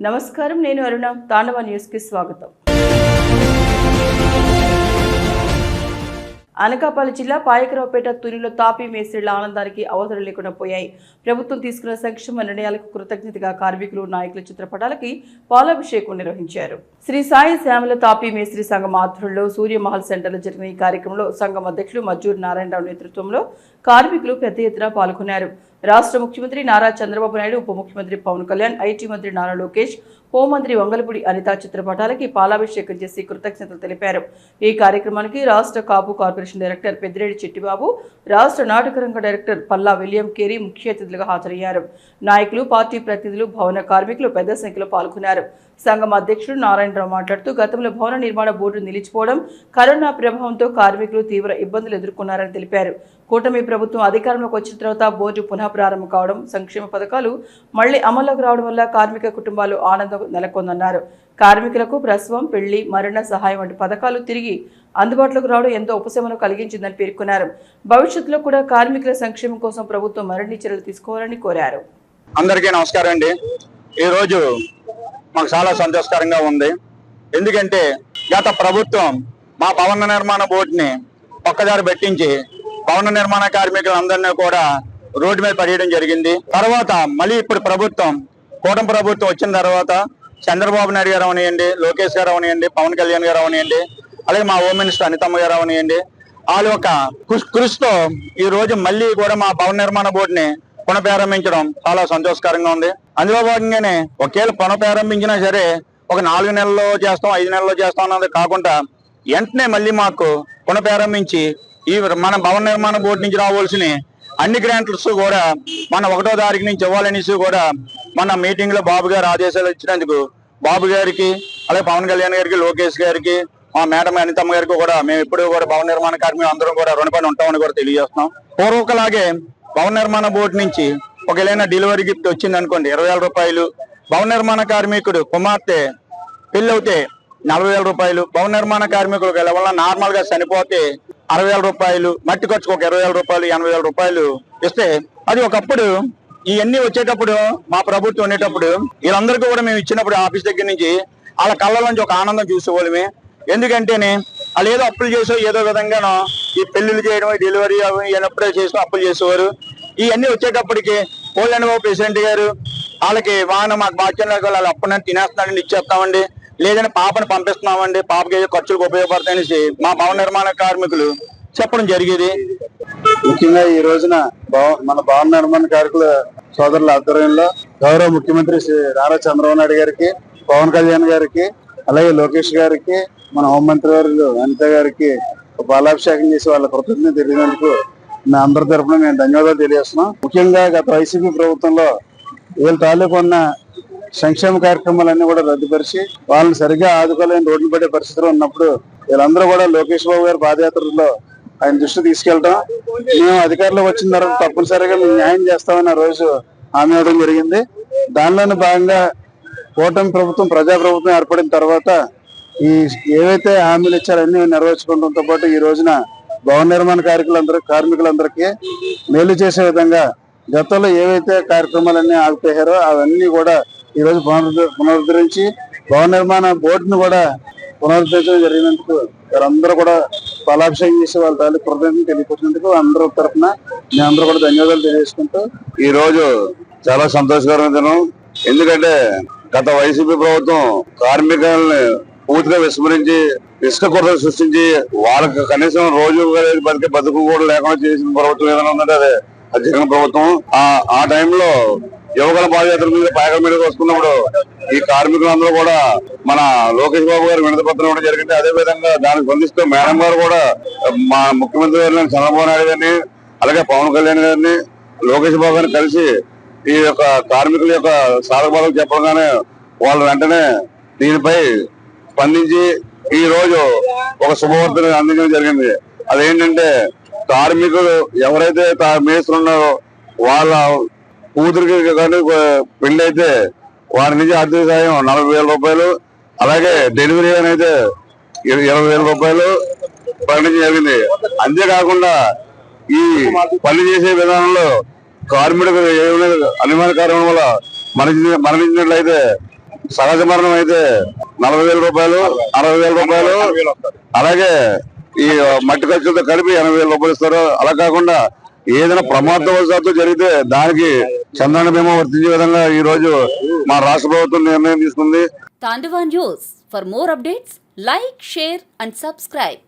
నమస్కారం, నేను అరుణ. తాండవ న్యూస్ కి స్వాగతం. అనకాపల్లి జిల్లా పాయకరావుపేట తునిలో తాపీ మేస్త్రీల ఆనందానికి అవసరం లేకుండా పోయాయి. ప్రభుత్వం తీసుకున్న సంక్షేమ నిర్ణయాలకు కృతజ్ఞతగా కార్మికులు, నాయకుల చిత్రపటాలకి పాలాభిషేకం నిర్వహించారు. శ్రీ సాయి శ్యామల తాపీ మేస్త్రి సంఘం ఆధ్వర్యంలో సూర్యమహల్ సెంటర్లో జరిగిన ఈ కార్యక్రమంలో సంఘం అధ్యక్షులు మజ్జూరు నారాయణరావు నేతృత్వంలో కార్మికులు పెద్ద ఎత్తున పాల్గొన్నారు. రాష్ట్ర ముఖ్యమంత్రి నారా చంద్రబాబు నాయుడు, ఉప ముఖ్యమంత్రి పవన్ కళ్యాణ్, ఐటీ మంత్రి నారా లోకేష్, హోంమంత్రి వంగలపూడి అనిత చిత్రపటాలకి పాలాభిషేకం చేసి కృతజ్ఞతలు తెలిపారు. ఈ కార్యక్రమానికి రాష్ట్ర కాపు కార్పొరేషన్ డైరెక్టర్ పెద్దిరెడ్డి చిట్టిబాబు, రాష్ట్ర నాటకరంగ డైరెక్టర్ పల్లా విలియం కేరీ ముఖ్య అతిథులుగా హాజరయ్యారు. నాయకులు, పార్టీ ప్రతినిధులు, భవన కార్మికులు పెద్ద సంఖ్యలో పాల్గొన్నారు. సంఘం అధ్యక్షుడు నారాయణరావు మాట్లాడుతూ గతంలో భవన నిర్మాణ బోర్డు నిలిచిపోవడం, కరోనా ప్రభావంతో కార్మికులు తీవ్ర ఇబ్బందులు ఎదుర్కొన్నారని తెలిపారు. కూటమి ప్రభుత్వం అధికారంలోకి వచ్చిన తర్వాత బోర్డు పునః ప్రారంభం కావడం, సంక్షేమ పథకాలు మళ్లీ అమల్లోకి రావడం వల్ల కార్మిక కుటుంబాలు ఆనందం నెలకొందన్నారు. కార్మికులకు ప్రసవం, పెళ్లి, మరణ సహాయం వంటి పథకాలు తిరిగి అందుబాటులోకి రావడం ఎంతో ఉపశమనం కలిగించిందని పేర్కొన్నారు. భవిష్యత్తులో కూడా కార్మికుల సంక్షేమం కోసం ప్రభుత్వం మరిన్ని చర్యలు తీసుకోవాలని కోరారు. అందరికీ నమస్కారం అండి. ఈ రోజు మాకు చాలా సంతోషకరంగా ఉంది. ఎందుకంటే గత ప్రభుత్వం మా భవన నిర్మాణ బోర్డుని పక్కదారి పెట్టించి భవన నిర్మాణ కార్మికులందరినీ కూడా రోడ్డు మీద పడేయడం జరిగింది. తర్వాత మళ్ళీ ఇప్పుడు ప్రభుత్వం, కూటమి ప్రభుత్వం వచ్చిన తర్వాత చంద్రబాబు నాయుడు గారు అవనియండి, లోకేష్ గారు అవనియండి, పవన్ కళ్యాణ్ గారు అవనియండి, అలాగే మా హోమ్ మినిస్టర్ అనితమ్మ గారు అవనియండి, వాళ్ళు ఒక కృషితో ఈ రోజు మళ్ళీ కూడా మా భవన నిర్మాణ బోర్డుని పునఃప్రారంభించడం చాలా సంతోషకరంగా ఉంది. అందులో భాగంగానే ఒకవేళ పునఃప్రారంభించినా సరే ఒక 4 నెలల్లో చేస్తాం, 5 నెలల్లో చేస్తాం అన్నది కాకుండా వెంటనే మళ్ళీ మాకు పునఃప్రారంభించి ఈ మన భవన నిర్మాణ బోర్డు నుంచి రావాల్సిన అన్ని గ్రాంట్స్ కూడా మన 1వ తారీఖు నుంచి ఇవ్వాలనేసి కూడా మన మీటింగ్ లో బాబు గారు ఆదేశాలు ఇచ్చినందుకు బాబు గారికి, అలాగే పవన్ కళ్యాణ్ గారికి, లోకేష్ గారికి, మా మేడం అనితమ్మ గారికి కూడా మేము ఎప్పుడు కూడా భవన నిర్మాణ కార్మికులు అందరం కూడా రుణపడి ఉంటామని కూడా తెలియజేస్తున్నాం. పూర్వకలాగే భవన నిర్మాణ బోర్డు నుంచి ఒకవేళ డెలివరీ గిఫ్ట్ వచ్చింది అనుకోండి 20,000 రూపాయలు, భవన నిర్మాణ కార్మికుడు కుమార్తె పెళ్లి అవుతే 40,000 రూపాయలు, భవన నిర్మాణ కార్మికులకు వల్ల నార్మల్ గా చనిపోతే 60,000 రూపాయలు, మట్టి ఖర్చుకు ఒక 20,000 రూపాయలు, 80,000 రూపాయలు ఇస్తే అది ఒకప్పుడు ఇవన్నీ వచ్చేటప్పుడు మా ప్రభుత్వం ఉండేటప్పుడు వీళ్ళందరికీ కూడా మేము ఇచ్చినప్పుడు ఆఫీస్ దగ్గర నుంచి వాళ్ళ కళ్ళలోంచి ఒక ఆనందం చూసేవాళ్ళమే. ఎందుకంటేనే వాళ్ళు ఏదో అప్పులు చేసో ఏదో విధంగానో ఈ పెళ్లిళ్ళు చేయడం, డెలివరీ అయినప్పుడే చేసో అప్పులు చేసేవారు. ఇవన్నీ వచ్చేటప్పటికి పోలెండ్ ప్రెసిడెంట్ గారు వాళ్ళకి మాకు బాధ్యత వాళ్ళు అప్పుడైనా తినేస్తున్నాడండి, ఇచ్చేస్తామండి, లేదని పాపను పంపిస్తున్నామండి, పాపకి ఖర్చులకు ఉపయోగపడతాయనేసి మా భవన నిర్మాణ కార్మికులు చెప్పడం జరిగేది. ముఖ్యంగా ఈ రోజున మన భవన నిర్మాణ కార్మికుల సోదరుల ఆధ్వర్యంలో గౌరవ ముఖ్యమంత్రి శ్రీ నారా చంద్రబాబు నాయుడు గారికి, పవన్ కళ్యాణ్ గారికి, అలాగే లోకేష్ గారికి, మన హోంమంత్రి వారు అనిత గారికి పాలాభిషేకం చేసి వాళ్ళ కృతజ్ఞత తెలియనందుకు నా అందరి తరఫున మేము ధన్యవాదాలు తెలియజేస్తున్నాం. ముఖ్యంగా గత వైసీపీ ప్రభుత్వంలో వీళ్ళ తాలూకు ఉన్న సంక్షేమ కార్యక్రమాలన్నీ కూడా రద్దుపరిచి వాళ్ళని సరిగ్గా ఆదుకోలేని రోడ్లు పడే పరిస్థితులు ఉన్నప్పుడు వీళ్ళందరూ కూడా లోకేష్ బాబు గారి పాదయాత్రలో ఆయన దృష్టి తీసుకెళ్తాం. మేము అధికారంలోకి వచ్చిన తర్వాత తప్పనిసరిగా మేము న్యాయం చేస్తామని ఆ రోజు హామీ ఇవ్వడం జరిగింది. దానిలోని భాగంగా కూటమి ప్రభుత్వం, ప్రజాప్రభుత్వం ఏర్పడిన తర్వాత ఈ ఏవైతే హామీలు ఇచ్చారో అన్ని నెరవేర్చుకోవడంతో పాటు ఈ రోజున భవన నిర్మాణ కార్మికులందరికీ మేలు చేసే విధంగా గతంలో ఏవైతే కార్యక్రమాలన్నీ ఆగిపోయారో అవన్నీ కూడా ఈ రోజు పునరుద్ధరించి భవన నిర్మాణ బోర్డును కూడా పునరుద్ధరించడం జరిగినందుకు వారందరూ కూడా పాలాభిషేకం చేసి వాళ్ళ తాలూకు కృతజ్ఞతలు తెలియపరిచినందుకు అందరూ తరఫున మేమందరూ కూడా ధన్యవాదాలు తెలియజేసుకుంటూ ఈ రోజు చాలా సంతోషకరమైన దినం. ఎందుకంటే గత వైసీపీ ప్రభుత్వం కార్మికులని పూర్తిగా విస్మరించి ఇసుక కొరత సృష్టించి వాళ్ళకి కనీసం రోజు బతుకు కూడా లేకుండా చేసిన ప్రభుత్వం ఏదైనా ఉందంటే అదే జగన్ ప్రభుత్వం. ఆ టైంలో యువకుల పాదయాత్ర మీద పాయకల మీదకి వస్తున్నప్పుడు ఈ కార్మికులందరూ కూడా మన లోకేష్ బాబు గారు వినతి పత్రం ఇవ్వడం జరిగింది. అదే విధంగా దానికి స్పందిస్తూ మేడం గారు కూడా మా ముఖ్యమంత్రి గారిని, చంద్రబాబు నాయుడు గారిని, అలాగే పవన్ కళ్యాణ్ గారిని, లోకేష్ బాబు గారిని కలిసి ఈ యొక్క కార్మికుల యొక్క సాధక బాధలు చెప్పగానే వాళ్ళు వెంటనే దీనిపై స్పందించి ఈ రోజు ఒక శుభవార్తను అందించడం జరిగింది. అదేంటంటే కార్మికులు ఎవరైతే మేస్తున్నారో వాళ్ళ కూతురికి కానీ పెళ్లి అయితే వారి నుంచి ఆర్థిక సాయం 40,000 రూపాయలు, అలాగే డెలివరీ అయితే 20,000 రూపాయలు ప్రకటించడం జరిగింది. అంతేకాకుండా ఈ పని చేసే విధానంలో కార్మికులకు ఏమైనా అనివార్య కారణం వల్ల మరణించినట్లయితే సహజ మరణం అయితే 40,000 రూపాయలు, 60,000 రూపాయలు, అలాగే ఈ మట్టి ఖర్చులతో కలిపి 80,000 రూపాయలు ఇస్తారు. అలా కాకుండా ఏదైనా ప్రమాదవశాత్తు జరిగితే దానికి చంద్రన్న బీమా వర్తించే విధంగా ఈ రోజు మా రాష్ట్ర ప్రభుత్వం నిర్ణయం తీసుకుంది. Tandava News. For more updates, like, share and subscribe.